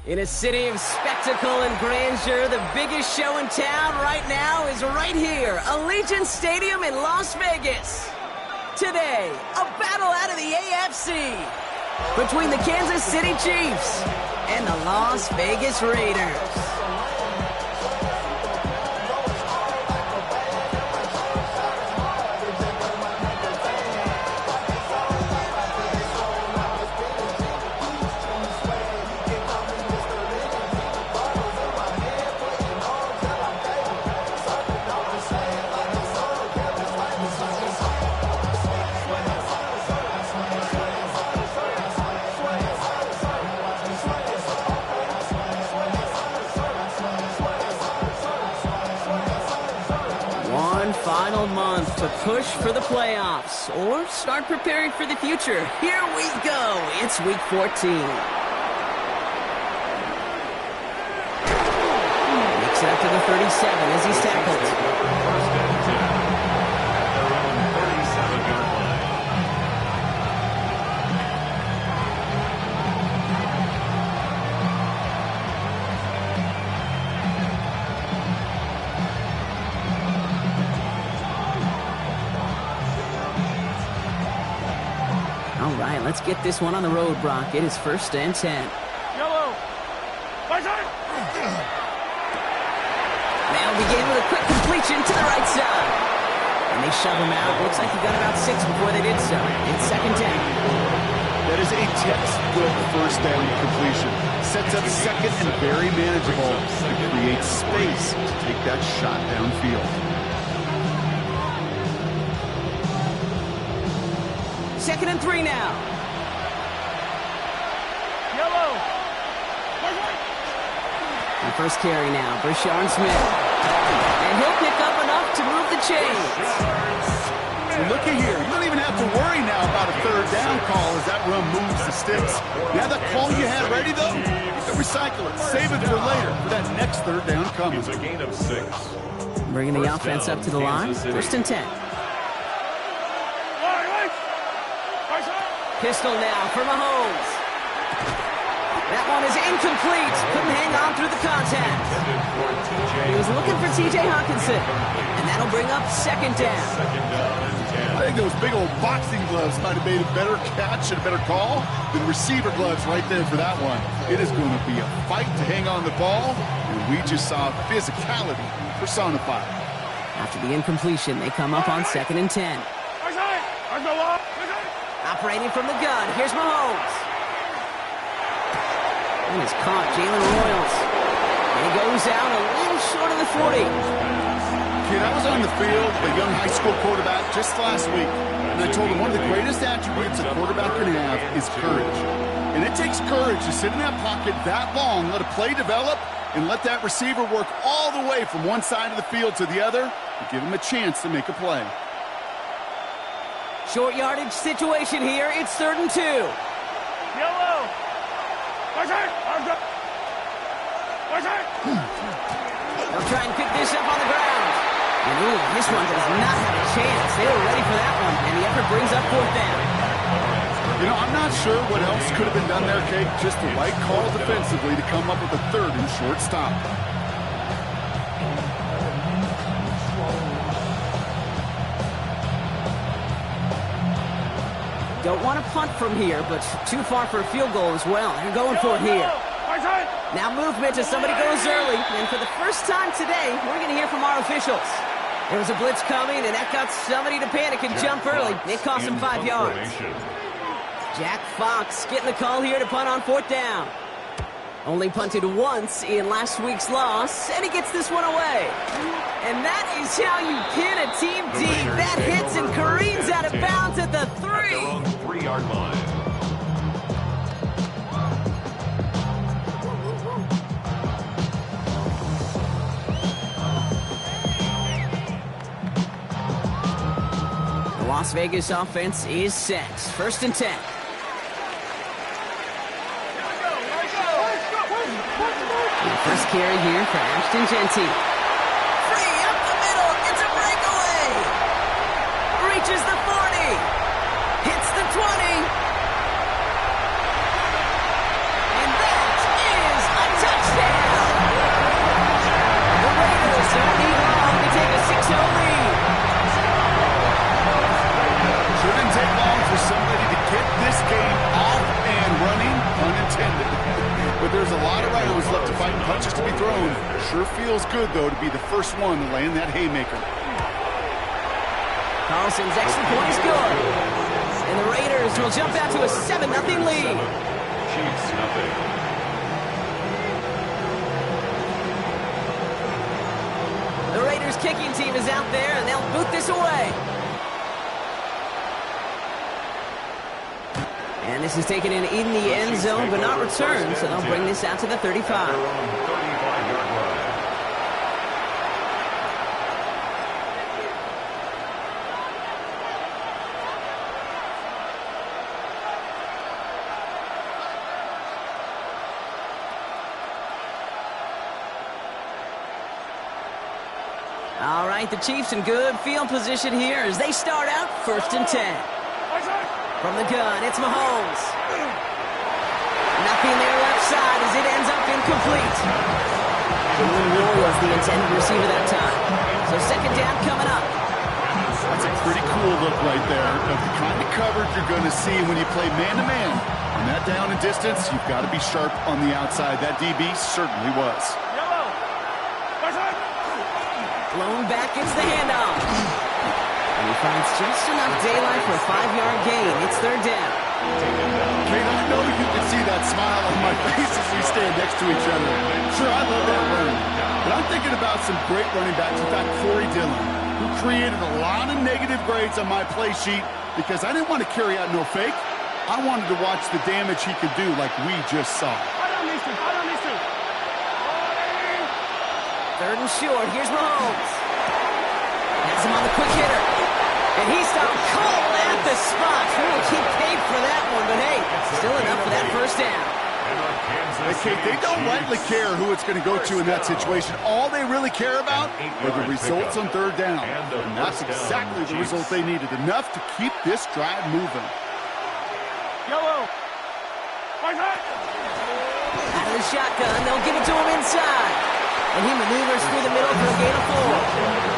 In a city of spectacle and grandeur, the biggest show in town right now is right here, Allegiant Stadium in Las Vegas. Today, a battle out of the AFC between the Kansas City Chiefs and the Las Vegas Raiders. Final month to push for the playoffs or start preparing for the future. Here we go. It's week 14. Makes it up to the 37 as he's tackled. All right, let's get this one on the road, Brock. It is 1st and 10. Yellow. They'll begin with a quick completion to the right side. And they shove him out. Looks like he got about 6 before they did so. It's 2nd down. That is a textbook 1st down completion. Sets up 2nd and very manageable. It creates space to take that shot downfield. 2nd and 3 now. Yellow. And first carry now for Szsn. And he'll pick up enough to move the chains. So looky here. You don't even have to worry now about a 3rd down call as that run moves the sticks. Now that call you had ready, though, you can recycle it. Save it for later for that next 3rd down coming. It's a gain of 6. Bringing the offense up to the line. 1st and 10. Pistol now for Mahomes. That one is incomplete. Couldn't hang on through the contact. He was looking for T.J. Hawkinson. And that'll bring up 2nd down. I think those big old boxing gloves might have made a better catch and a better call than receiver gloves right there for that one. It is going to be a fight to hang on the ball, and we just saw physicality personified. After the incompletion, they come up on 2nd and 10. Operating from the gun, here's Mahomes. And he's caught Jalen Royals. And he goes out a little short of the 40. Kid, I was on the field with a young high school quarterback just last week, and I told him one of the greatest attributes a quarterback can have is courage. And it takes courage to sit in that pocket that long, let a play develop, and let that receiver work all the way from one side of the field to the other and give him a chance to make a play. Short yardage situation here. It's 3rd and 2. Yellow. They'll try and pick this up on the ground. And ooh, this one does not have a chance. They were ready for that one. And the effort brings up 4th down. You know, I'm not sure what else could have been done there, Kate. Just the right call defensively to come up with a 3rd and short stop. Don't want to punt from here, but too far for a field goal as well. They're going for it here. Now movement as somebody goes early. And for the first time today, we're going to hear from our officials. There was a blitz coming, and that got somebody to panic and jump early. It cost him 5 yards. Jack Fox getting the call here to punt on 4th down. Only punted once in last week's loss, and he gets this one away. And that is how you pin a team deep. That hits and careens out of bounds at the 3. 3-yard line. The Las Vegas offense is set. 1st and 10. First carry here for Ashton Genty. Free up the middle. It's a breakaway. Reaches the 40. Hits the 20. And that is a rounds left to fight and punches to be thrown. Sure feels good, though, to be the first one to land that haymaker. Carlson's extra point is good. And the Raiders will jump out to a 7-0 lead. Chiefs nothing. The Raiders kicking team is out there, and they'll boot this away. And this is taken in the end zone, but not returned, so they'll bring this out to the 35. All right, the Chiefs in good field position here as they start out 1st and 10. From the gun, it's Mahomes. Nothing there left side as it ends up incomplete. Jalen Roy was the intended receiver that time. So 2nd down coming up. That's a pretty cool look right there of the kind of coverage you're going to see when you play man-to-man. On that down and distance, you've got to be sharp on the outside. That DB certainly was. Blown back, it's the handoff. And he finds just enough daylight for a 5-yard gain. It's 3rd down. Kate, I know you can see that smile on my face as we stand next to each other. Sure, I love that run. But I'm thinking about some great running backs. In fact, Corey Dillon, who created a lot of negative grades on my play sheet because I didn't want to carry out no fake. I wanted to watch the damage he could do like we just saw. 3rd and short. Here's Mahomes. Has him on the quick hitter. And he stopped cold at the spot. We will keep paid for that one, but hey, still enough for that 1st down. Hey, Kate, they don't rightly care who it's going to go to in that situation. All they really care about are the results on 3rd down. And that's exactly the result they needed. Enough to keep this drive moving. Yellow. Out of the shotgun, they'll give it to him inside. And he maneuvers through the middle for a gain of 4.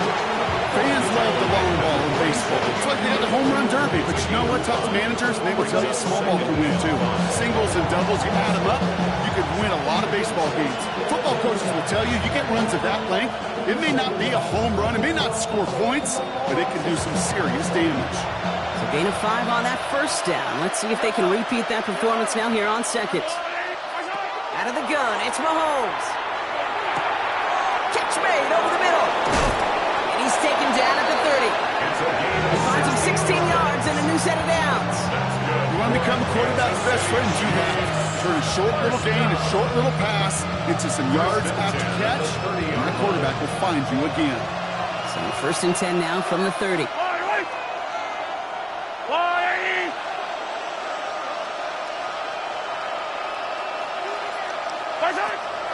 Fans love the long ball in baseball. It's like they had the home run derby. But you know what? Talk to managers, and they will tell you small ball can win too. Singles and doubles, you add them up, you could win a lot of baseball games. Football coaches will tell you, you get runs of that length, it may not be a home run, it may not score points, but it can do some serious damage. So gain of 5 on that 1st down. Let's see if they can repeat that performance now here on 2nd. Out of the gun, it's Mahomes. Catch made over the middle. And he's taken down at the 30. He finds him 16 yards and a new set of downs. You want to become a quarterback's best friend, do that. Turn a short little gain, a short little pass into some yards after catch, and the quarterback will find you again. So 1st and 10 now from the 30.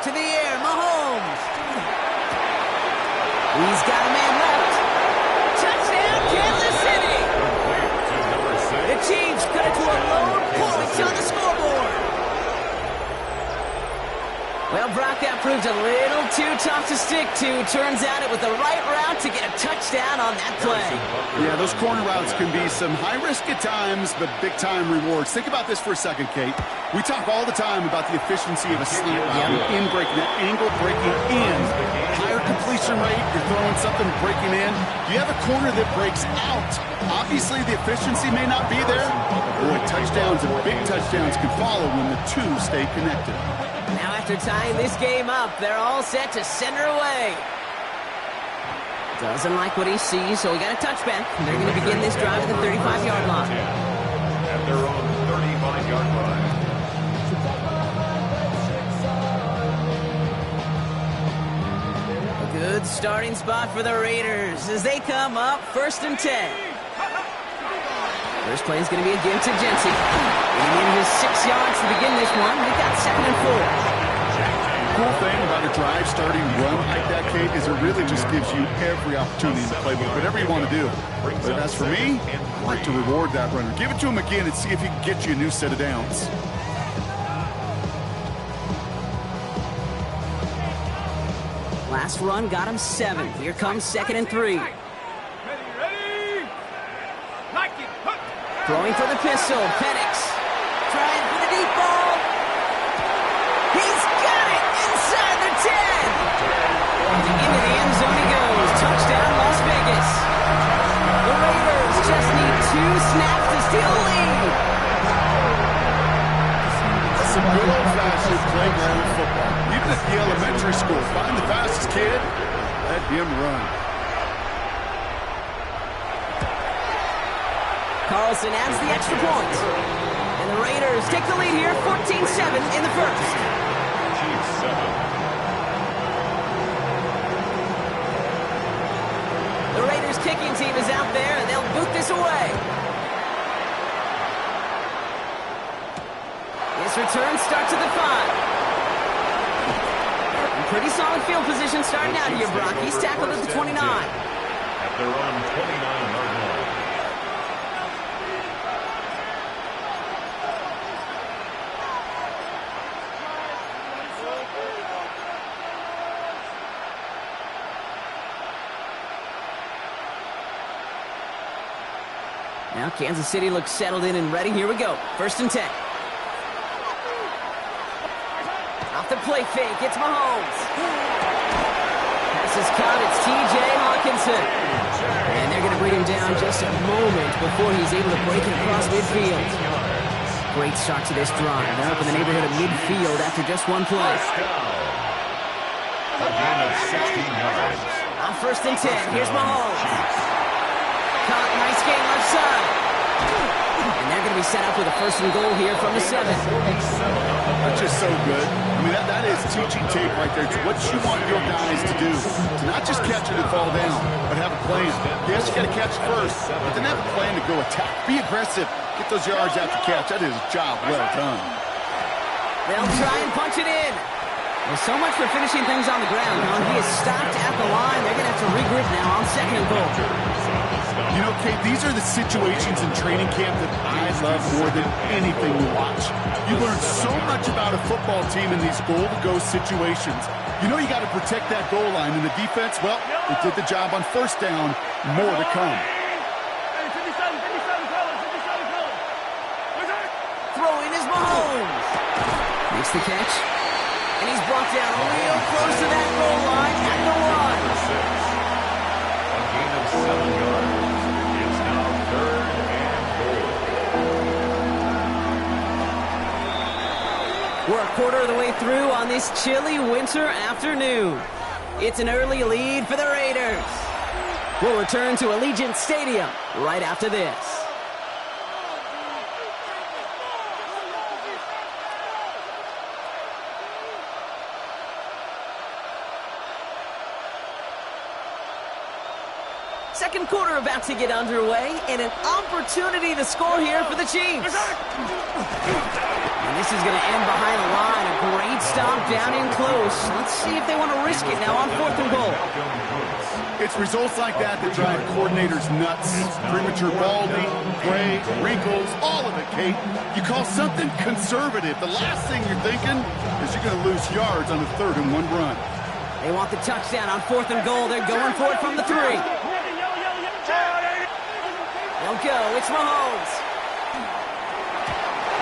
To the air, Mahomes. He's got a man left. Touchdown, Kansas City. The Chiefs cut it to a lone point on the scoreboard. Well, Brock, that proved a little too tough to stick to. Turns out it was the right route to get a touchdown on that play. Yeah, those corner routes can be some high risk at times, but big-time rewards. Think about this for a second, Kate. We talk all the time about the efficiency of a slant route, in breaking, that angle breaking in. Higher completion rate, you're throwing something breaking in. You have a corner that breaks out. Obviously, the efficiency may not be there. Boy, touchdowns and big touchdowns can follow when the two stay connected. Now after tying this game up, they're all set to send her away. Doesn't like what he sees, so we got a touchback. They're going to begin this drive at the 35-yard line. At their own 35-yard line. A good starting spot for the Raiders as they come up 1st and 10. First play is going to be a give to Jency. Getting in his 6 yards to begin this one. We've got 2nd and 4. The cool thing about a drive starting run like that, Kate, is it really just gives you every opportunity in the playbook, whatever you want to do. But as for me, I like to reward that runner. Give it to him again and see if he can get you a new set of downs. Last run got him 7. Here comes 2nd and 3. Throwing for the pistol, Penix. Trying for the deep ball. He's got elementary school. Find the fastest kid, let him run. Carlson adds the extra point. And the Raiders take the lead here, 14-7 in the first. Chiefs 7. The Raiders kicking team is out there, and they'll boot this away. This return starts at the 5. Pretty solid field position starting out here, Brock. He's tackled at the 29. At their own 29-yard line. Now Kansas City looks settled in and ready. Here we go. 1st and 10. Off the play fake, it's Mahomes. Pass is caught, it's T.J. Hawkinson. And they're going to bring him down just a moment before he's able to break it across midfield. Great start to this drive. They're up in the neighborhood of midfield after just one play. A gain of 16 yards. On 1st and 10, here's Mahomes. Caught, nice gain left side. And they're going to be set up with a 1st and goal here from the 7. That's just so good. I mean, that is teaching tape right there. It's what you want your guys to do. To not just catch it and fall down, but have a plan. Yes, you got to catch it first, but then have a plan to go attack. Be aggressive. Get those yards after catch. That is a job well done. They'll try and punch it in. Well, so much for finishing things on the ground, huh? He is stopped at the line. They're going to have to regroup now on 2nd and goal. You know, Kate, these are the situations in training camp that I love more than anything to watch. You learn so much about a football team in these goal-to-go situations. You know you got to protect that goal line, and the defense, well, they did the job on 1st down. More to come. Throw in is Mahomes. Makes the catch. And he's brought down real close to that goal line at the 1. A gain of 7 yards. It's now 3rd and goal. We're a quarter of the way through on this chilly winter afternoon. It's an early lead for the Raiders. We'll return to Allegiant Stadium right after this. Second quarter about to get underway, and an opportunity to score here for the Chiefs. And this is going to end behind the line. A great stop down in close. Let's see if they want to risk it now on 4th and goal. It's results like that that drive coordinators nuts. Premature balding, gray, wrinkles, all of it, Kate. You call something conservative. The last thing you're thinking is you're going to lose yards on a 3rd and 1 run. They want the touchdown on 4th and goal. They're going for it from the 3. They'll go. It's Mahomes.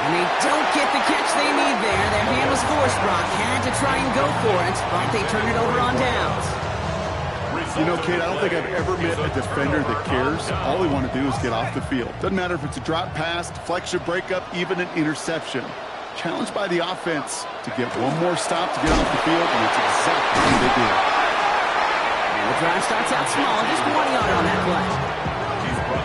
And they don't get the catch they need there. Their hand was forced, Brock. Had to try and go for it, but they turned it over on downs. You know, Kate, I don't think I've ever met a defender that cares. All they want to do is get off the field. Doesn't matter if it's a drop pass, deflection, breakup, even an interception. Challenged by the offense to get one more stop to get off the field, and it's exactly what they did. And the drive starts out small, just 1 yard on that play.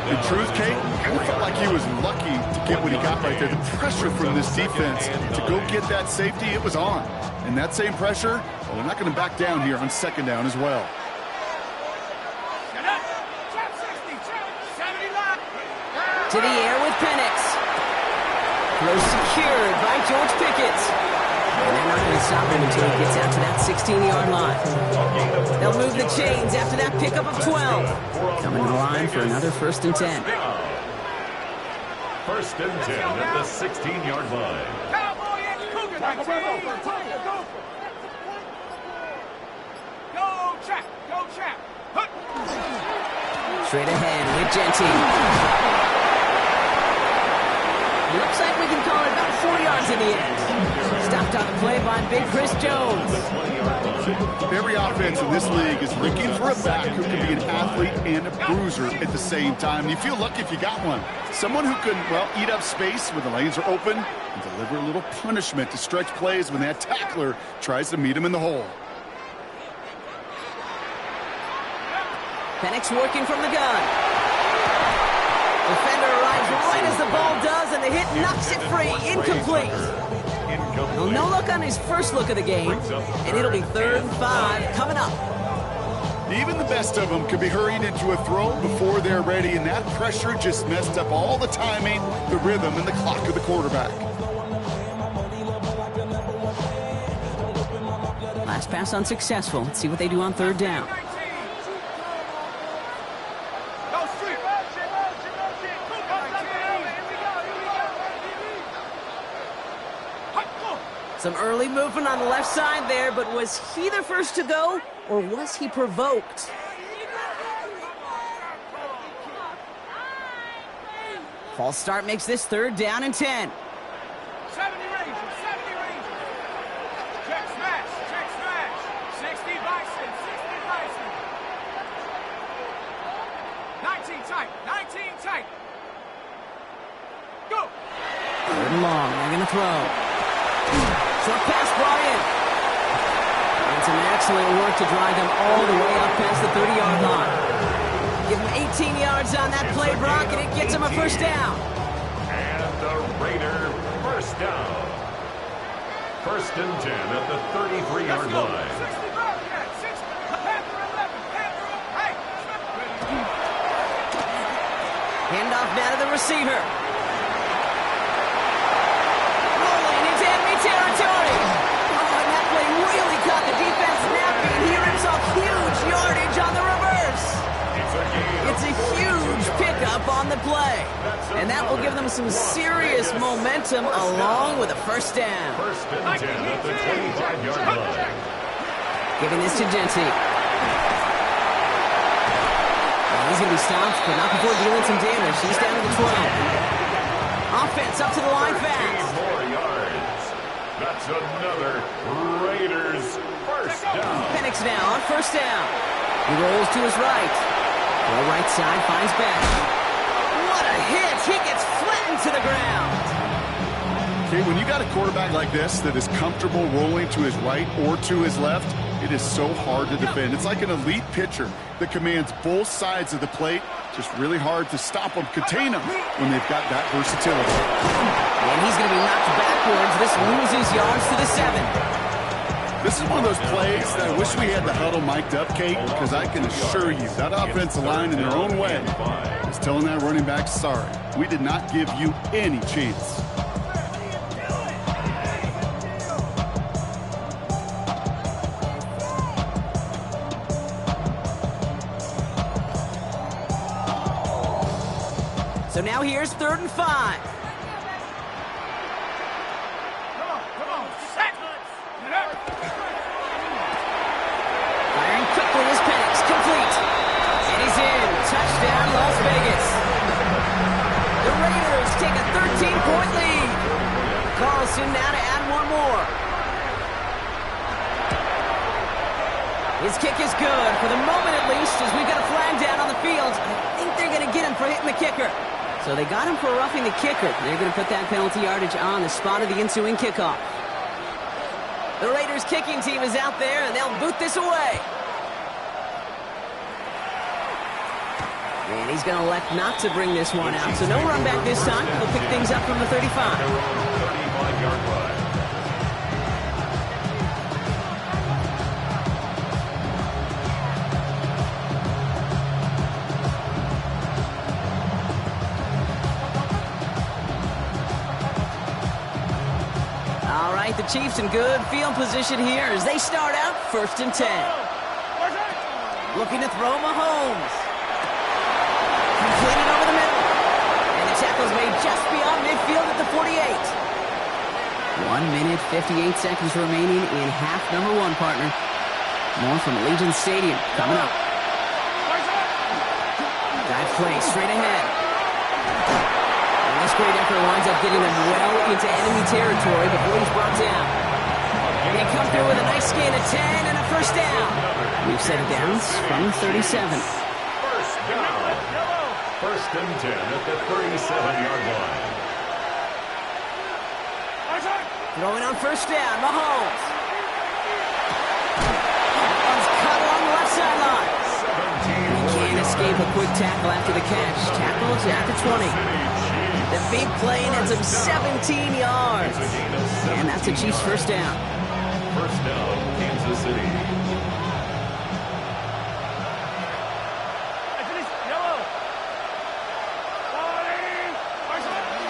In truth, Kate, I felt like he was lucky to get what he got right there. The pressure from this defense to go get that safety, it was on. And that same pressure, well, they're not going to back down here on 2nd down as well. To the air with Penix. Throw secured by George Pickett. And they're not going to stop him until he gets out to that 16-yard line. They'll move the chains after that pickup of 12. Coming to the line for another 1st and 10. 1st and 10 at the 16-yard line. Cowboy and Cougar, go trap, go trap. Straight ahead with Gentile. Looks like we can call it about 4 yards in the end. Stopped on the play by Big Chris Jones. Every offense in this league is looking for a back who can be an athlete and a bruiser at the same time. And you feel lucky if you got one. Someone who can, well, eat up space when the lanes are open and deliver a little punishment to stretch plays when that tackler tries to meet him in the hole. Penix working from the gun. Defender arrives right as the ball does, and the hit knocks it free. Incomplete. Well, no look on his first look of the game, and it'll be 3rd and 5 coming up. Even the best of them could be hurried into a throw before they're ready, and that pressure just messed up all the timing, the rhythm, and the clock of the quarterback. Last pass unsuccessful. Let's see what they do on 3rd down. Some early movement on the left side there, but was he the first to go, or was he provoked? False start makes this 3rd down and 10. 70 Rangers, 70 Rangers. Check smash, 60 Bison, 60 Bison. 19 tight, 19 tight. Go! 3rd and long, they're going to throw. Short pass brought in. And some excellent work to drive them all the way up past the 30-yard line. Give them 18 yards on that play, Brock, and it gets them a 1st down. And the Raider first down. 1st and 10 at the 33-yard line. 60 Bobcat, 60. Panther 11, Panther 11. Hey! Handoff now to the receiver. Rolling into enemy territory. Oh, and that play really caught the defense napping. He rips off huge yardage on the reverse. It's a huge pickup on the play. And that will give them some serious momentum along with a 1st down. 1st and 10 at the 25-yard line. Giving this to Genty. He's going to be stopped, but not before dealing some damage. He's down to the 12. Offense up to the line fast. 3 more yards. That's another Raiders first down. Penix now on 1st down. He rolls to his right. Well, right side finds back. What a hit! He gets flattened to the ground. Okay, when you got a quarterback like this that is comfortable rolling to his right or to his left, it is so hard to defend. It's like an elite pitcher that commands both sides of the plate. Just really hard to stop them, contain them when they've got that versatility. And he's going to be knocked backwards. This loses yards to the 7. This is one of those plays that I wish we had the huddle mic'd up, Kate, because I can assure you that offensive line in their own way is telling that running back, sorry, we did not give you any chance. So now here's 3rd and 5. Come on, set. Get up. Firing quickly is Penix, complete. And he's in. Touchdown, Las Vegas. The Raiders take a 13-point lead. Carlson now to add one more. His kick is good, for the moment at least, as we've got a flag down on the field. I think they're going to get him for hitting the kicker. So they got him for roughing the kicker. They're going to put that penalty yardage on the spot of the ensuing kickoff. The Raiders kicking team is out there, and they'll boot this away. And he's going to elect not to bring this one out. So no run back this time. They'll pick things up from the 35. 35-yard line. All right, the Chiefs in good field position here as they start out 1st and 10. Looking to throw Mahomes. Completed over the middle. And the tackle's made just beyond midfield at the 48. 1 minute, 58 seconds remaining in half number 1, partner. More from Allegiant Stadium coming up. Dive play straight ahead. And this great effort winds up getting them well into enemy territory before he's brought down. And they come through with a nice gain of 10 and a 1st down. We've set it down from 37. First down. 1st and 10 at the 37-yard line. Throwing on 1st down, Mahomes. That one's cut along the left sideline. He can't with a quick tackle after the catch. Tackles at the 20. The big play nets him 17 yards. And that's a Chiefs first down. First down, Kansas City.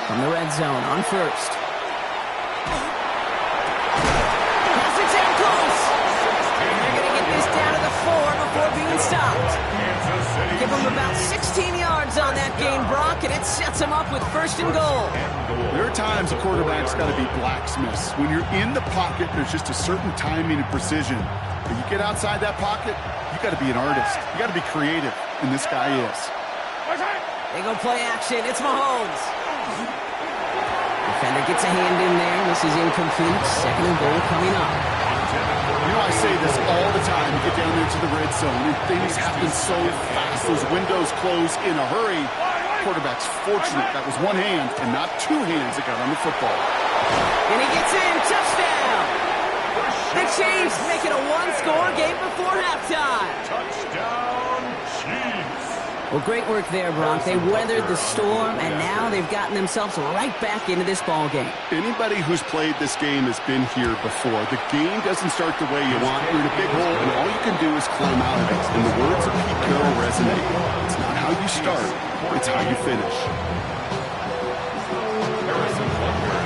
From the red zone on first. Pass it down close. And they're going to get this down to the 4 before being stopped. Give them about 16 yards on that gain, Brock, and it sets them up with first and goal. There are times a quarterback's got to be blacksmiths. When you're in the pocket, there's just a certain timing and precision. But you get outside that pocket, you got to be an artist. You got to be creative, and this guy is. They go play action. It's Mahomes. Defender gets a hand in there. This is incomplete. Second and goal coming up. You know, I say this all the time. You get down there to the red zone, and things happen so fast. Those windows close in a hurry. Quarterback's fortunate. That was one hand and not two hands that got on the football. And he gets in. Touchdown. The Chiefs making a one-score game before halftime. Touchdown, Chiefs. Well, great work there, Brock. They weathered the storm, and now they've gotten themselves right back into this ball game. Anybody who's played this game has been here before. The game doesn't start the way you want. You're in a big hole, and all you can do is climb out of it. And the words of Pete Carroll resonate. It's not how you start, it's how you finish.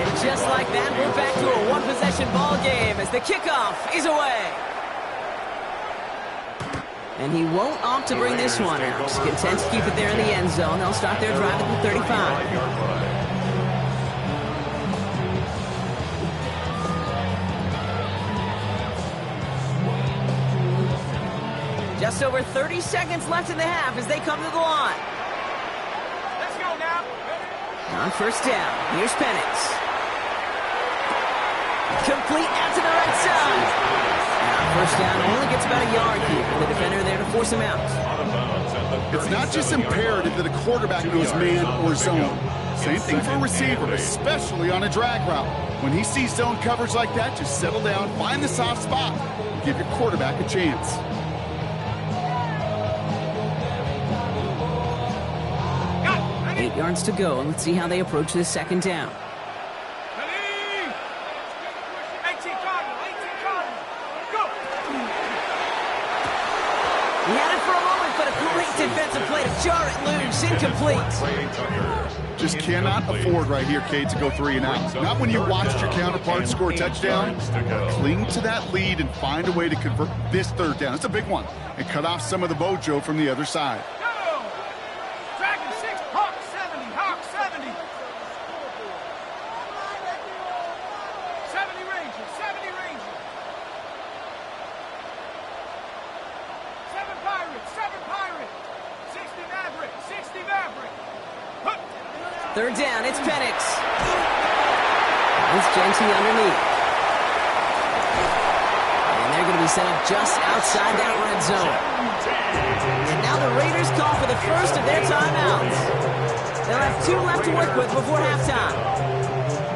And just like that, we're back to a one-possession ball game as the kickoff is away. And he won't opt to bring this one out. He's content to keep it there in the end zone. They'll start their drive at the 35. Just over 30 seconds left in the half as they come to the line. Let's go now. On first down, here's Penix. Complete out to the right side. First down, only gets about a yard here. The defender there to force him out. It's not just imperative that a quarterback knows man or zone. Same thing for a receiver, especially on a drag route. When he sees zone coverage like that, just settle down, find the soft spot, and give your quarterback a chance. Got it. 8 yards to go, and let's see how they approach this second down. He had it for a moment, but a great defensive play to jar it loose. Incomplete. Just cannot afford right here, Kate, to go 3 and out. Not when you watched your counterpart score a touchdown. Cling to that lead and find a way to convert this third down. It's a big one. And cut off some of the mojo from the other side. Dragon 6, Hawk 70, Hawk 70. 70 Ranger, 70 Ranger. 7 Pirate, 7 Pirate. 60 Maverick, 60 Maverick. Huh. Third down, it's Penix. It's Genty underneath. And they're going to be set up just outside that red zone. And now the Raiders call for the first of their timeouts. They'll have 2 left to work with before halftime.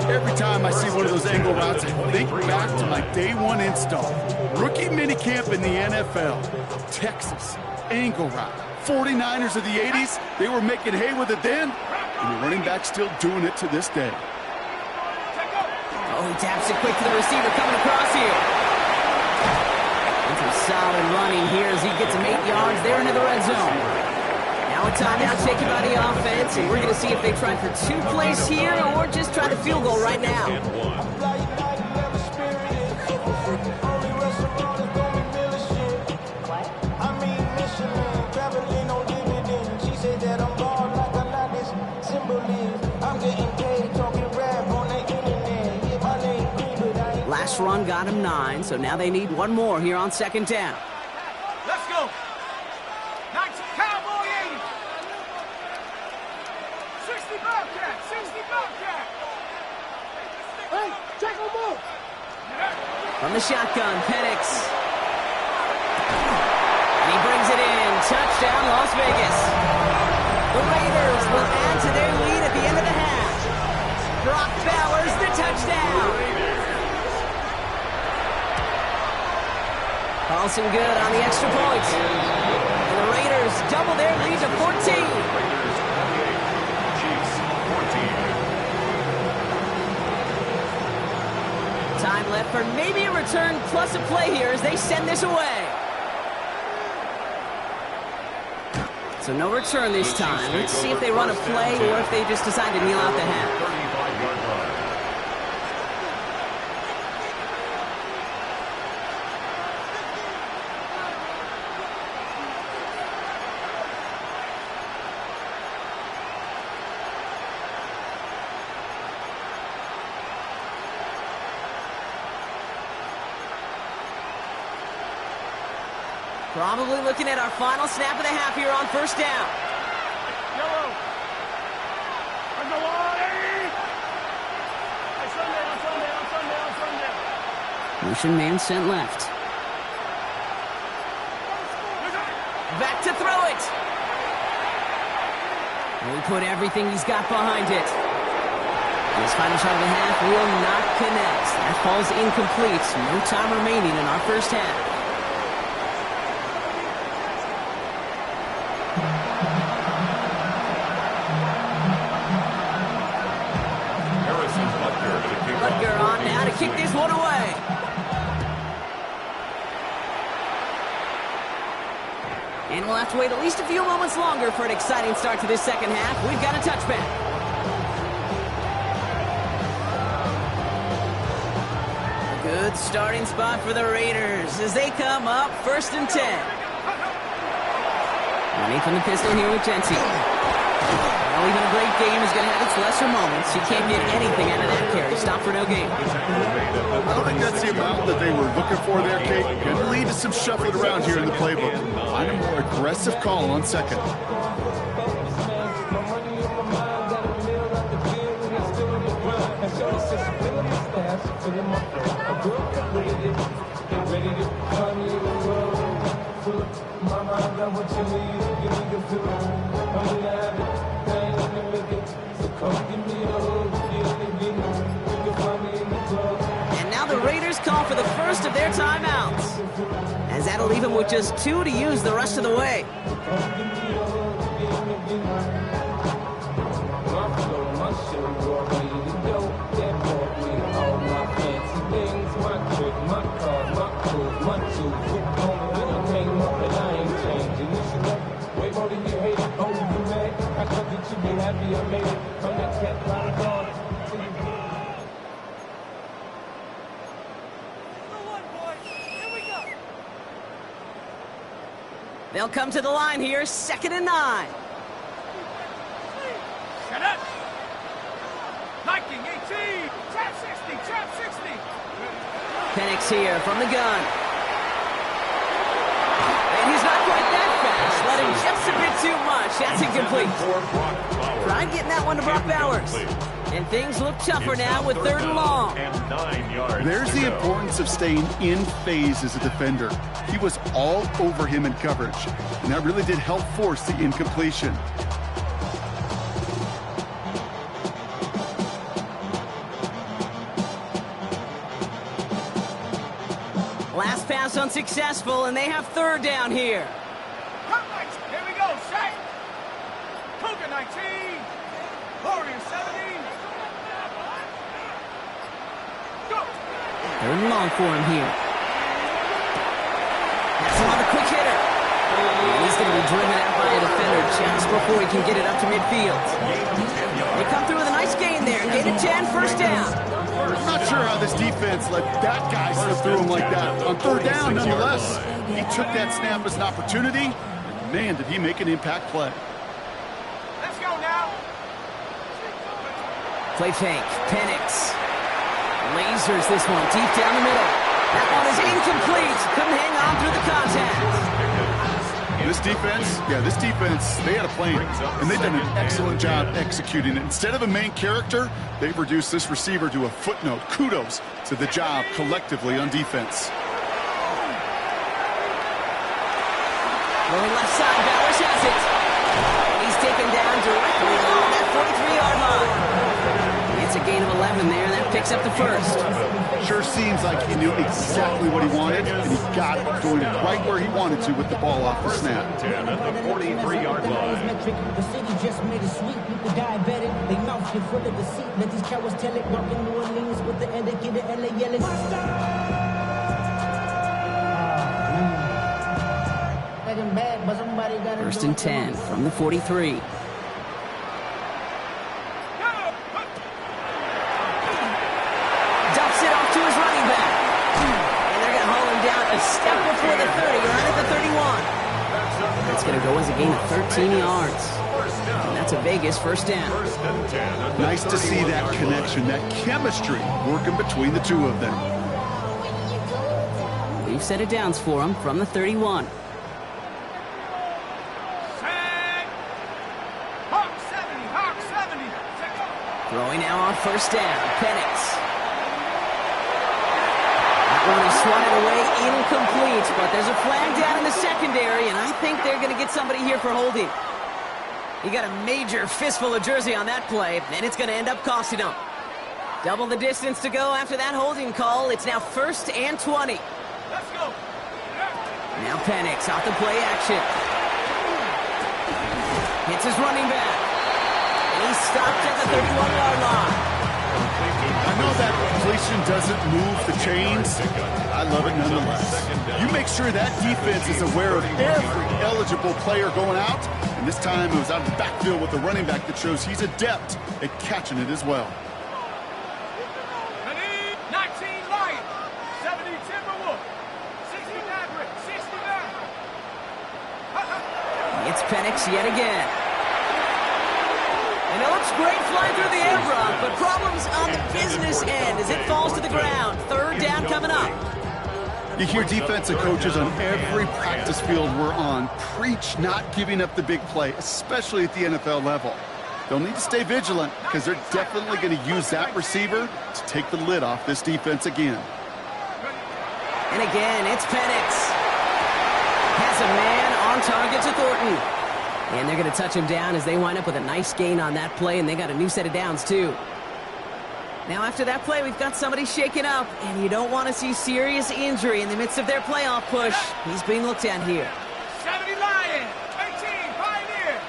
Every time I see one of those angle routes, I think back to my day 1 install. Rookie minicamp in the NFL. Texas, angle route. 49ers of the 80s, they were making hay with it then, and the running back still doing it to this day. Oh, he taps it quick to the receiver coming across here. And some solid running here as he gets him 8 yards there into the red zone. Now a timeout taken by the offense, and we're going to see if they try for 2 plays here or just try the field goal right now. Last run got him 9, so now they need 1 more here on second down. Let's go. 19 Cowboy 80. 60 Bobcat, 60 Bobcat. Hey, check him out. From the shotgun, Penix. And he brings it in. Touchdown, Las Vegas. The Raiders will add to their lead at the end of the half. Brock Bowers, the touchdown. Carlson good on the extra point. And the Raiders double their lead to 14. Raiders 28, Chiefs 14. Time left for maybe a return plus a play here as they send this away. So no return this time. Let's see if they run a play or if they just decide to kneel out the half. 35-yard line. Probably looking at our final snap of the half here on first down. Yellow. On the line. On Sunday. Motion man sent left. Back to throw it. He put everything he's got behind it. And his final shot of the half will not connect. That falls incomplete. No time remaining in our first half. Butker on now to kick this one away. And we'll have to wait at least a few moments longer for an exciting start to this second half. We've got a touchback. A good starting spot for the Raiders as they come up 1st and 10. Running from the pistol here with Jensen. Well, even a great game is going to have its lesser moments. You can't get anything out of that carry. Stop for no gain. I don't think that's the amount that they were looking for there, Kate. Going to lead to some shuffling around here in the playbook. Find a more aggressive call on second. And now the Raiders call for the first of their timeouts, as that'll leave them with just 2 to use the rest of the way. They'll come to the line here, 2nd and 9. Shut up. Liking 18. Trap 60. Trap 60. Penix here from the gun. And he's not quite that fast. Letting just a bit too much. That's incomplete. Tried getting that one to Brock Bowers. And things look tougher now with 3rd and long. There's the importance of staying in phase as a defender. He was all over him in coverage, and that really did help force the incompletion. Last pass unsuccessful, and they have 3rd down here. Here we go. Shaq. Cougar 19. Warrior 70. Go. 3rd and long for him here. That's another quick hitter. And he's going to be driven out by a defender just before he can get it up to midfield. They come through with a nice gain there and gain a 10, 1st down. I'm not sure how this defense let that guy slip through him like that. On 3rd down, nonetheless, he took that snap as an opportunity. And man, did he make an impact play. Let's go now. Play fake. Penix. Lasers this one deep down the middle. That one is incomplete. Couldn't hang on through the contact. This defense, they had a plan, and they've done an excellent job executing it. Instead of a main character, they've reduced this receiver to a footnote. Kudos to the job collectively on defense. Going left side, Bowers has it. And he's taken down directly along that 43-yard line. It's a gain of 11 there. That picks up the first. Sure seems like he knew exactly what he wanted, and he got it, doing it right where he wanted to with the ball off the snap. 10 at the 43-yard line. The city just made it sweet. People diabetic. They mouth get full of deceit. Let these cowards tell it. Walking New Orleans with the end of get it. LA yelling. First and 10 from the 43. Dumps it off to his running back. And they're going to haul him down a step before the 30, right at the 31. That's going to go as a gain of 13 yards. And that's a Vegas first down. Nice to see that connection, that chemistry working between the two of them. We've set it downs for him from the 31. Throwing now on first down. Penix. That one is swatted away, incomplete, but there's a flag down in the secondary, and I think they're going to get somebody here for holding. He got a major fistful of jersey on that play, and it's going to end up costing him. Double the distance to go after that holding call. It's now first and 20. Let's go. Now Penix off the play action. Hits his running back. And he's stopped at the 31-yard line. I know that completion doesn't move the chains. I love it nonetheless. You make sure that defense is aware of every eligible player going out. And this time it was out of the backfield with the running back that shows he's adept at catching it as well. 19 Lions, 70 Timberwolves, 60 Mavericks, 69. It's Penix yet again. And it looks great flying through the air, Brock, but problems on the business end as it falls to the ground. Third down coming up. You hear defensive coaches on every practice field we're on preach not giving up the big play, especially at the NFL level. They'll need to stay vigilant because they're definitely going to use that receiver to take the lid off this defense again. And again, it's Penix. Has a man on target to Thornton. And they're going to touch him down as they wind up with a nice gain on that play, and they got a new set of downs, too. Now, after that play, we've got somebody shaken up, and you don't want to see serious injury in the midst of their playoff push. He's being looked at here. 70 Lions, 18 Pioneer.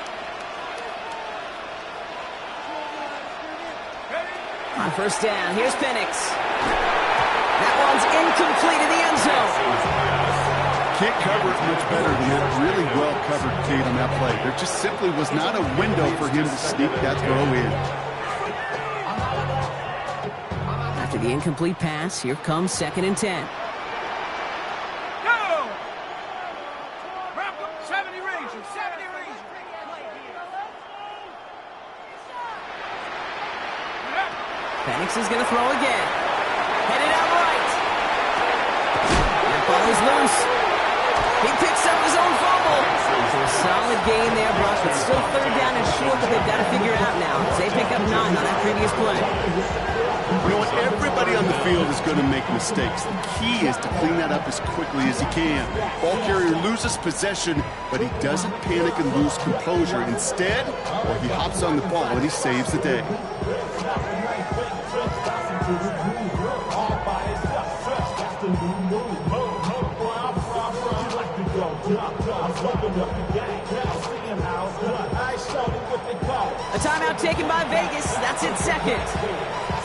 On first down, here's Penix. That one's incomplete in the end zone. Can't cover it much better than that really well-covered Kate on that play. There just simply was not a window for him to sneak that throw in. After the incomplete pass, here comes second and 10. Go! 70 Rangers, 70 Rangers. Penix is going to throw again. Headed out right. That ball is loose. He picks up his own fumble. So a solid gain there, Brock, but still third down and short that they've got to figure out now. They pick up 9 on that previous play. You know what? Everybody on the field is going to make mistakes. The key is to clean that up as quickly as he can. Ball carrier loses possession, but he doesn't panic and lose composure. Instead, he hops on the ball and he saves the day. A timeout taken by Vegas. That's its second.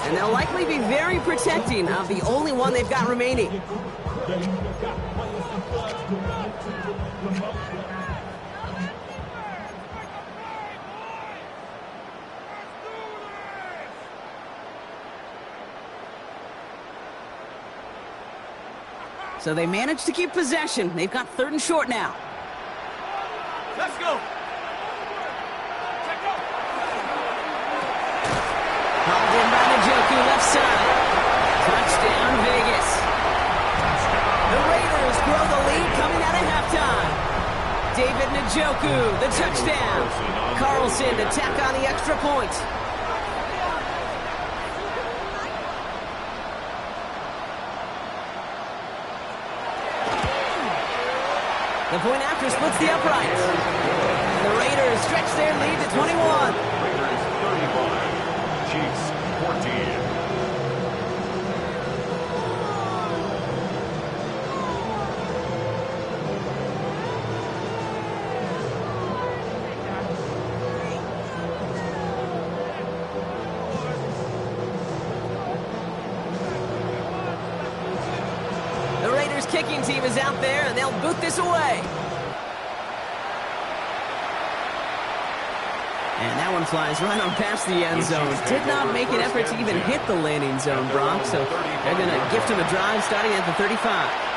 And they'll likely be very protecting of the only one they've got remaining. So they managed to keep possession. They've got third and short now. Let's go. Hauled in by Njoku, left side. Touchdown, Vegas. The Raiders grow the lead coming out of halftime. David Njoku, the touchdown. Carlson to tack on the extra point. The point after splits the upright. And the Raiders stretch their lead to 21. Raiders 35, Chiefs 14. Kicking team is out there, and they'll boot this away. And that one flies right on past the end zone. Did not make an effort to even hit the landing zone, Brock, so they're going to gift him a drive starting at the 35.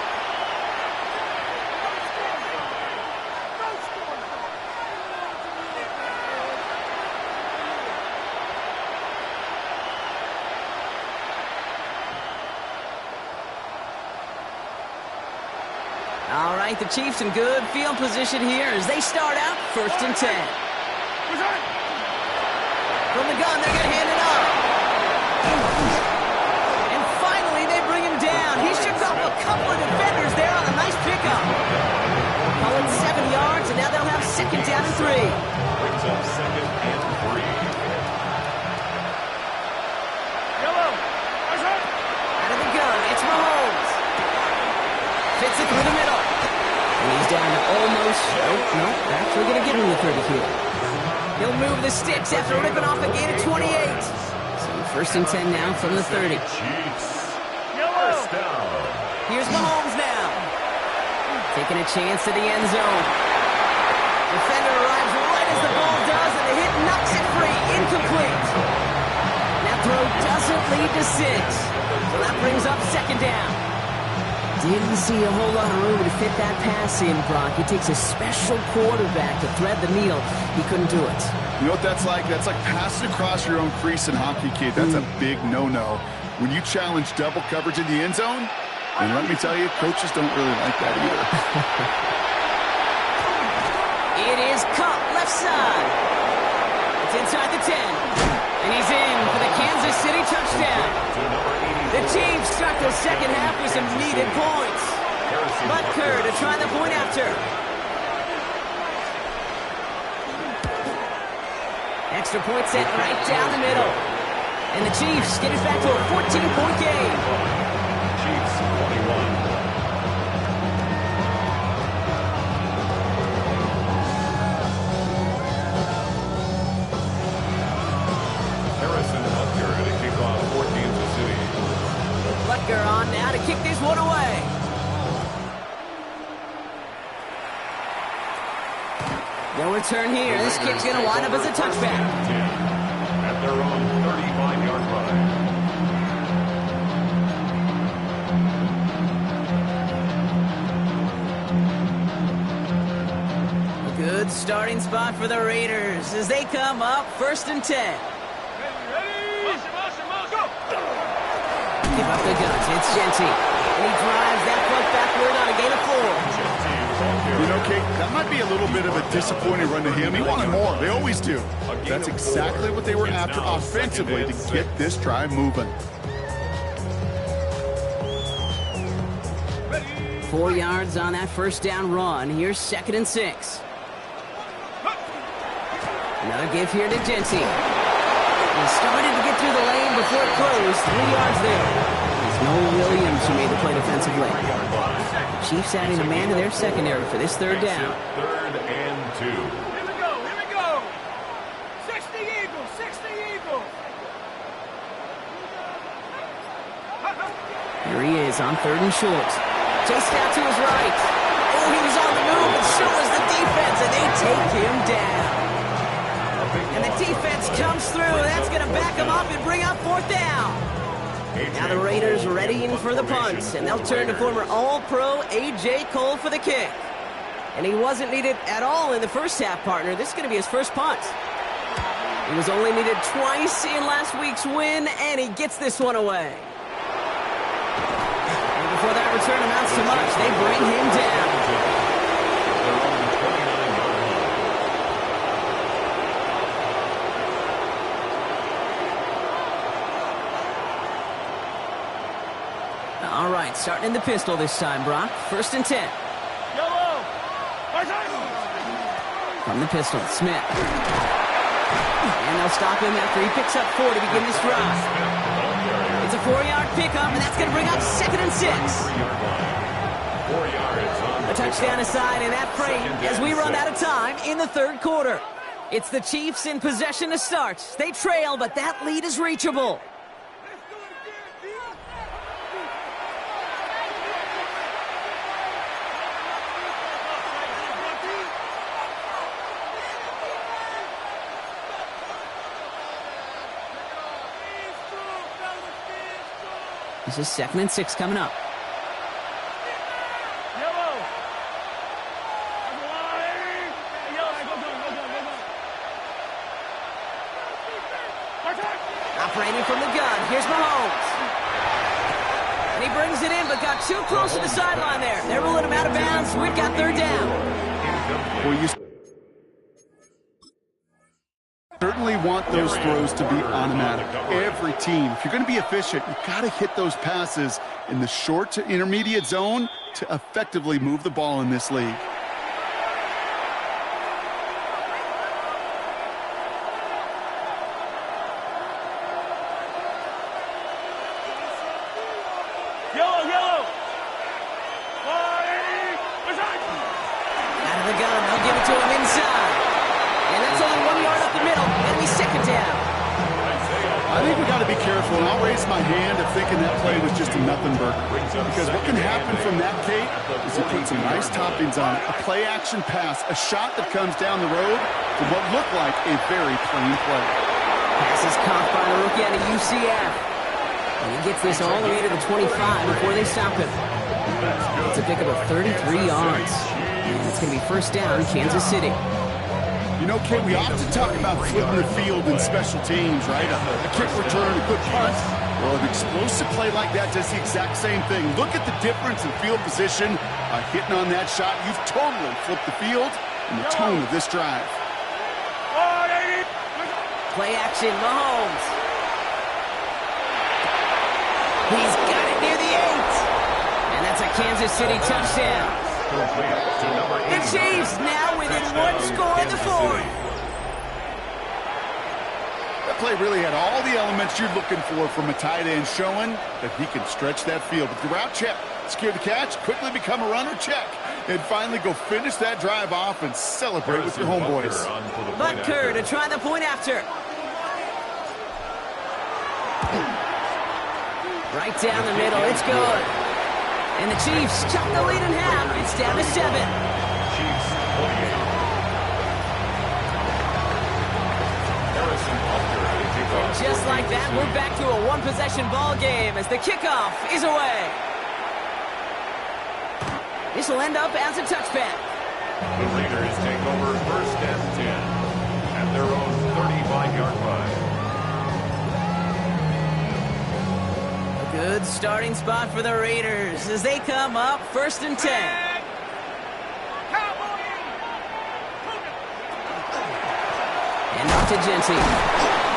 All right, the Chiefs in good field position here as they start out 1st and 10. From the gun, they're going to hand it off. And finally, they bring him down. He shook off a couple of defenders there on a nice pickup. Call it 7 yards, and now they'll have 2nd down and 3. Brings up 2nd and 3. Out of the gun, it's Mahomes. Fits it through the middle. And he's down to almost, no, actually going to get him the 30 here. He'll move the sticks after ripping off a gain of 28. So 1st and 10 now from the 30. Chiefs. First down. Here's Mahomes now. Taking a chance to the end zone. Defender arrives right as the ball does, and the hit knocks it free. Incomplete. That throw doesn't lead to 6. So that brings up 2nd down. Didn't see a whole lot of room to fit that pass in, Brock. It takes a special quarterback to thread the needle. He couldn't do it. You know what that's like? That's like passing across your own crease in hockey, kid. That's a big no-no. When you challenge double coverage in the end zone, and let me tell you, coaches don't really like that either. It is caught left side. It's inside the 10. And he's in for the Kansas City touchdown. The Chiefs start the second half with some needed points. Butker to try the point after. Extra point set right down the middle. And the Chiefs get it back to a 14-point game. Chiefs 21. Butker on now to kick this one away. No return here. This kick's going to wind up as a touchback. At their own 35-yard line. A good starting spot for the Raiders as they come up 1st and 10. Give up the guns. It's Genty. And he drives that foot backward on a gain of 4. You know, Kate, that might be a little bit of a disappointing run to him. He wanted more. They always do. That's exactly what they were after offensively to get this drive moving. 4 yards on that 1st down run. Here's 2nd and 6. Another give here to Genty. He started to get through the lane before it closed. 3 yards there. It's Noah Williams who made the play defensively. The Chiefs adding a man to their secondary for this 3rd down. 3rd and 2. Here we go. 60 Eagles, 60 Eagles. Here he is on 3rd and short. Chased out to his right. Oh, he was on the move, and so was the defense, and they take him down. And the defense comes through. That's going to back them up and bring up 4th down. Now the Raiders readying for the punt, and they'll turn to former All-Pro A.J. Cole for the kick. And he wasn't needed at all in the first half, partner. This is going to be his first punt. He was only needed twice in last week's win, and he gets this one away. And before that return amounts to much, they bring him down. All right, starting in the pistol this time, Brock. 1st and 10. From the pistol, Smith. And they'll stop him after he picks up 4 to begin this drive. It's a 4-yard pickup, and that's going to bring up 2nd and 6. 4 yards on the A touchdown aside in that frame as we run out of time in the 3rd quarter. It's the Chiefs in possession to start. They trail, but that lead is reachable. This is 2nd and 6 coming up. Operating from the gun. Here's Mahomes. And he brings it in, but got too close to the sideline there. They're ruling him out of bounds. We've got 3rd down. Well, you certainly want those throws to be automatic. Every team, if you're going to be efficient, you've got to hit those passes in the short to intermediate zone to effectively move the ball in this league. Because what can happen from that, Kate, is you put some nice toppings on it. A play-action pass, a shot that comes down the road for what looked like a very plain play. Pass is caught by the rookie out of UCF. And he gets this all the way to the 25 before they stop him. It's a pickup of 33 yards. And it's going to be 1st down, Kansas City. You know, Kate, we often talk about flipping the field in special teams, right? A kick return, a good punt. Well, an explosive play like that does the exact same thing. Look at the difference in field position. Hitting on that shot, you've totally flipped the field and the tone of this drive. Play action, Mahomes. He's got it near the 8. And that's a Kansas City touchdown. The Chiefs now within 1 score in the 4th. That play really had all the elements you're looking for from a tight end, showing that he can stretch that field. With the route, check. Secure the catch, quickly become a runner, check. And finally go finish that drive off and celebrate with your homeboys. Butker to try the point after. Right down the middle, it's good. And the Chiefs chop the lead in half. It's down to 7. Chiefs 48. And just like that, we're back to a 1-possession ball game as the kickoff is away. This will end up as a touchback. The Raiders take over 1st and 10 at their own 35-yard line. A good starting spot for the Raiders as they come up 1st and 10. And off to Genty.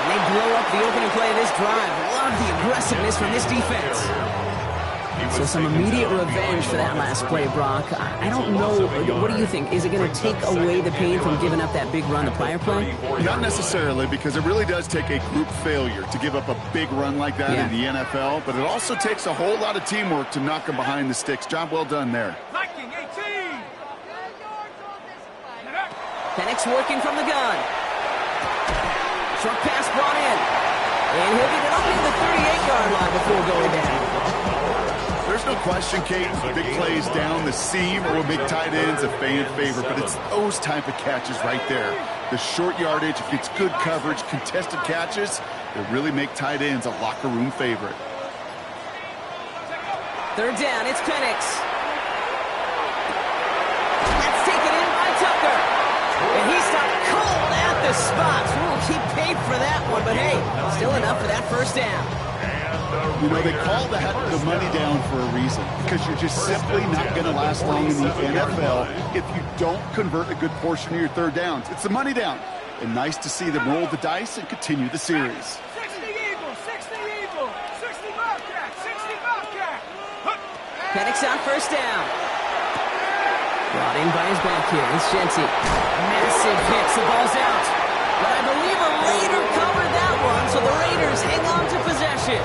And they blow up the opening play of this drive. Love the aggressiveness from this defense. So some immediate revenge for that last play, Brock. I don't know. What do you think? Is it going to take away the pain from giving up that big run to player play? Not necessarily, because it really does take a group failure to give up a big run like that in the NFL. But it also takes a whole lot of teamwork to knock them behind the sticks. Job well done there. Penix working from the gun. Short pass brought in. And he'll get it up near the 38-yard line before going down. There's no question, Kate, big plays down the seam or big tight ends a fan favorite, but it's those type of catches right there. The short yardage, if it's good coverage, contested catches, they really make tight ends a locker room favorite. 3rd down, it's Penix. That's taken in by Tucker. And he stopped cold at the spot. We'll keep paid for that one, but hey, still enough for that 1st down. You know, they call that the money down for a reason, because you're just simply not going to last long in the NFL if you don't convert a good portion of your 3rd downs. It's the money down. And nice to see them roll the dice and continue the series. 60 Eagle, 60 Eagle, 60 Bobcat, 60 Bobcat. Penix on 1st down. Brought in by his back here. It's Genty. Massive hits. The ball's out. But I believe Raider covered that one, so the Raiders hang on to possession.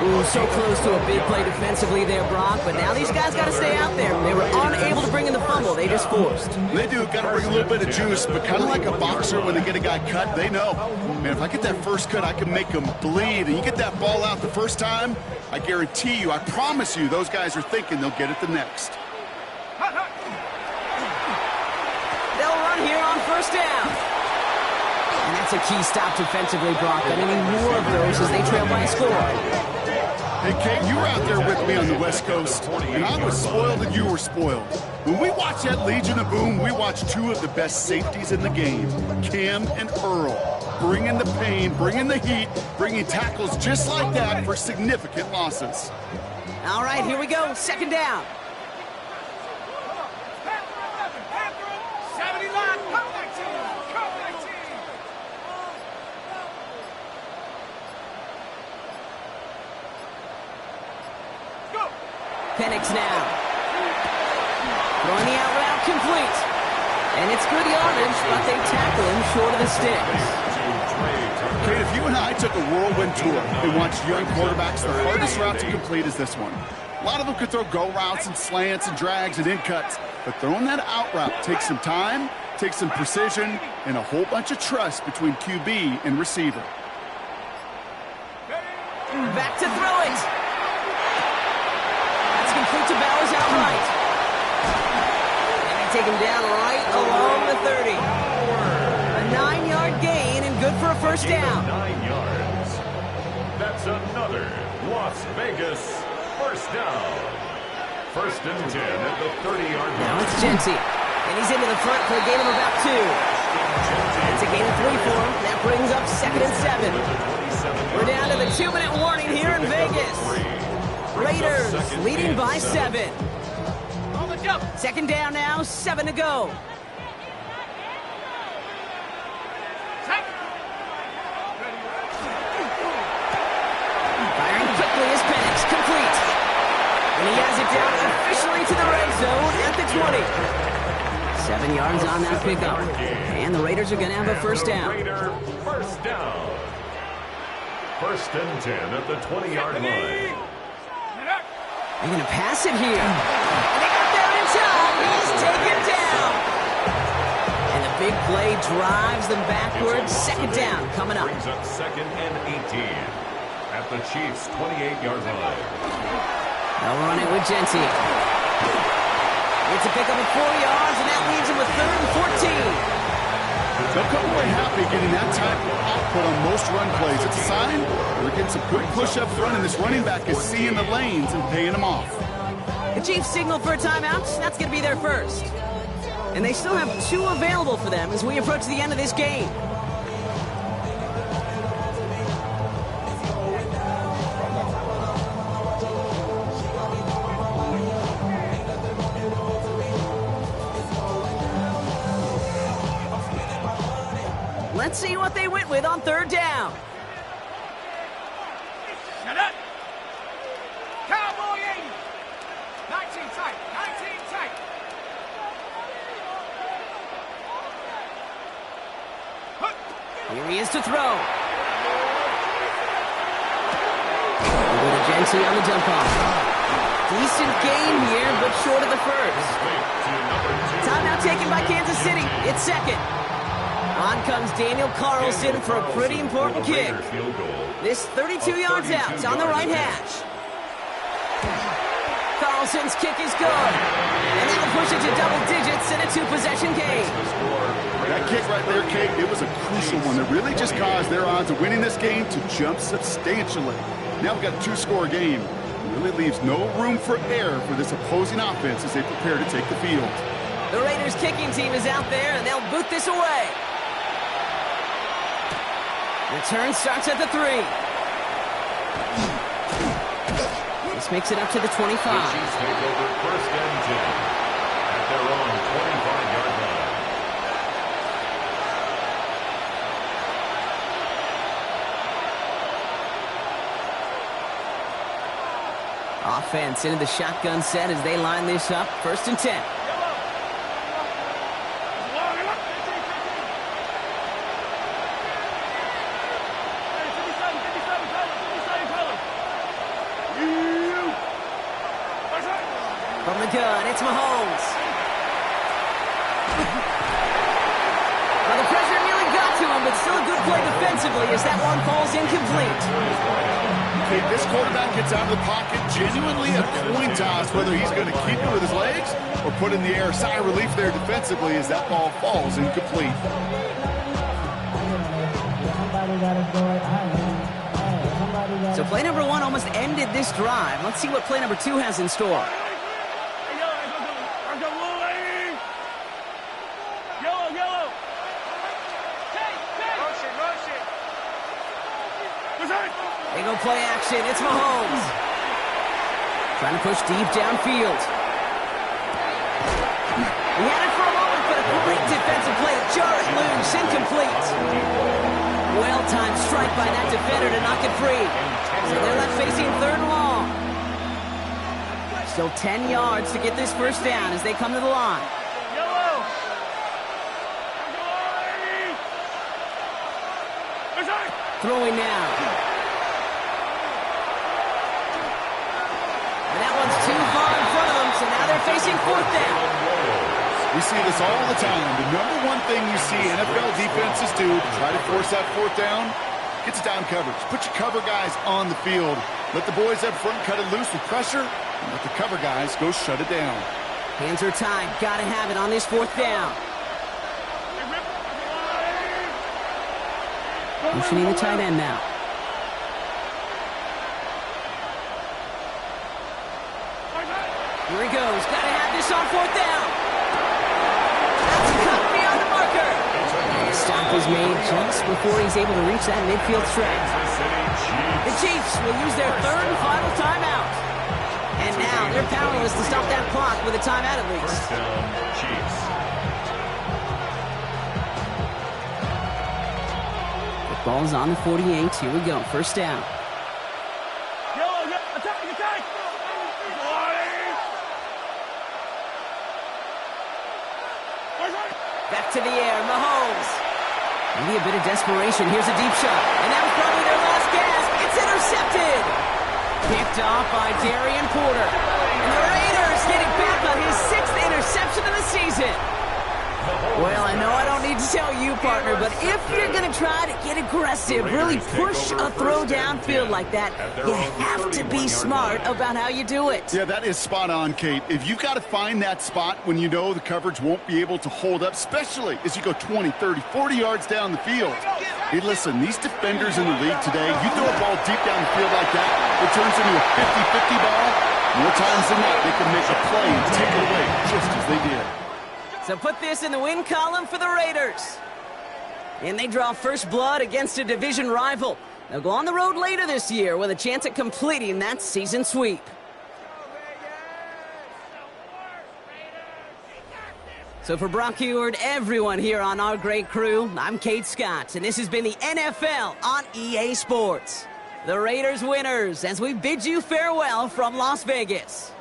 Ooh, so close to a big play defensively there, Brock, but now these guys got to stay out there. They were unable to bring in the fumble they just forced. They do, got to bring a little bit of juice, but kind of like a boxer when they get a guy cut, they know. Man, if I get that first cut, I can make them bleed. And you get that ball out the first time, I guarantee you, I promise you, those guys are thinking they'll get it the next. They'll run here on first down. And that's a key stop defensively, Brock. I mean, more of those as they trail by a score. Hey, Kate, you were out there with me on the West Coast, and I was spoiled and you were spoiled. When we watch that Legion of Boom, we watch two of the best safeties in the game, Cam and Earl. Bringing the pain, bringing the heat, bringing tackles just like that for significant losses. All right, here we go. Second down. Penix now. Throwing the out route complete. And it's good yardage, but they tackle him short of the sticks. Kate, if you and I took a whirlwind tour and watched young quarterbacks, the hardest route to complete is this one. A lot of them could throw go routes and slants and drags and in cuts, but throwing that out route takes some time, takes some precision, and a whole bunch of trust between QB and receiver. Back to throw it. Complete to Bowers outright. And they take him down right along the 30. A 9-yard gain and good for a first down. 9 yards. That's another Las Vegas first down. First and 10 at the 30-yard line. Now it's Genty. And he's into the front for a gain of about 2. It's a gain of 3 for him. That brings up second and 7. We're down to the 2-minute warning here in Vegas. Raiders leading by 7. Second down now, 7 to go. Firing quickly is Penix, complete. And he has it down officially to the red zone at the 20. 7 yards on that pickup. And the Raiders are going to have a first down. First down. First and 10 at the 20-yard line. They're going to pass it here. And they got there in time. He's taken down. And the big play drives them backwards. Second down coming up. Brings up second and 18 at the Chiefs' 28-yard line. They'll run it with Genty. It's a pickup of 4 yards, and that leaves him with third and 14. They'll come away happy getting that type of output on most run plays. It's a sign they're getting some good push up front, and this running back is seeing the lanes and paying them off. The Chiefs signal for a timeout. That's going to be their first. And they still have 2 available for them as we approach the end of this game. Let's see what they went with on third down. Shut up! Cowboy 80! 19 tight! 19 tight! Here he is to throw. With a Genty on the dump off. Decent gain here, but short of the first. Timeout taken by Kansas City. It's second. On comes Daniel Carlson for a pretty important kick. This 32 yards out. It's on the right hash. Carlson's kick is good. And that'll push it to double digits in a 2-possession game. That kick right there, Kate, it was a crucial one that really just caused their odds of winning this game to jump substantially. Now we've got a 2-score game. It really leaves no room for error for this opposing offense as they prepare to take the field. The Raiders kicking team is out there, and they'll boot this away. Return starts at the 3. This makes it up to the 25. The Chiefs take over first and 10 at their own 25-yard line. Offense into the shotgun set as they line this up. First and 10. shotgun. It's Mahomes. Well, the pressure nearly got to him, but still a good play defensively as that one falls incomplete. Okay, this quarterback gets out of the pocket, genuinely a coin toss whether he's going to keep it with his legs or put it in the air. Sigh of relief there defensively as that ball falls incomplete. So play number 1 almost ended this drive. Let's see what play number 2 has in store. They go play action. It's Mahomes. Trying to push deep downfield. He had it for a moment, but a great defensive play to jar it loose. Incomplete. Well-timed strike by that defender to knock it free. So they're left facing 3rd and long. Still 10 yards to get this first down as they come to the line. Throwing now. And that one's too far in front of them, so now they're facing 4th down. We see this all the time. The number one thing you see NFL defenses do to try to force that 4th down, gets down coverage. Put your cover guys on the field. Let the boys up front cut it loose with pressure, and let the cover guys go shut it down. Hands are tied. Got to have it on this 4th down. Motioning the tight end now. Here he goes. Got to have this on 4th down. That's cut beyond the marker. Stop is made just before he's able to reach that midfield stretch. The Chiefs will use their 3rd and final timeout. And now they're powerless to stop that clock with a timeout at least. First down, Chiefs. The ball's on the 48. Here we go. First down. Attack! Back to the air, Mahomes. Maybe a bit of desperation. Here's a deep shot. And that was probably their last gasp. It's intercepted. Picked off by Darian Porter. And the Raiders getting back on his 6th interception of the season. Well, I know I don't need to tell you, partner, but if you're going to try to get aggressive, really push a throw downfield like that, you have to be smart about how you do it. Yeah, that is spot on, Kate. If you've got to find that spot when you know the coverage won't be able to hold up, especially as you go 20, 30, 40 yards down the field. Hey, listen, these defenders in the league today, you throw a ball deep down the field like that, it turns into a 50-50 ball. More times than not, they can make a play and take it away just as they did. So put this in the win column for the Raiders. And they draw first blood against a division rival. They'll go on the road later this year with a chance at completing that season sweep. So for Brock Eward, everyone here on our great crew, I'm Kate Scott, and this has been the NFL on EA Sports. The Raiders winners as we bid you farewell from Las Vegas.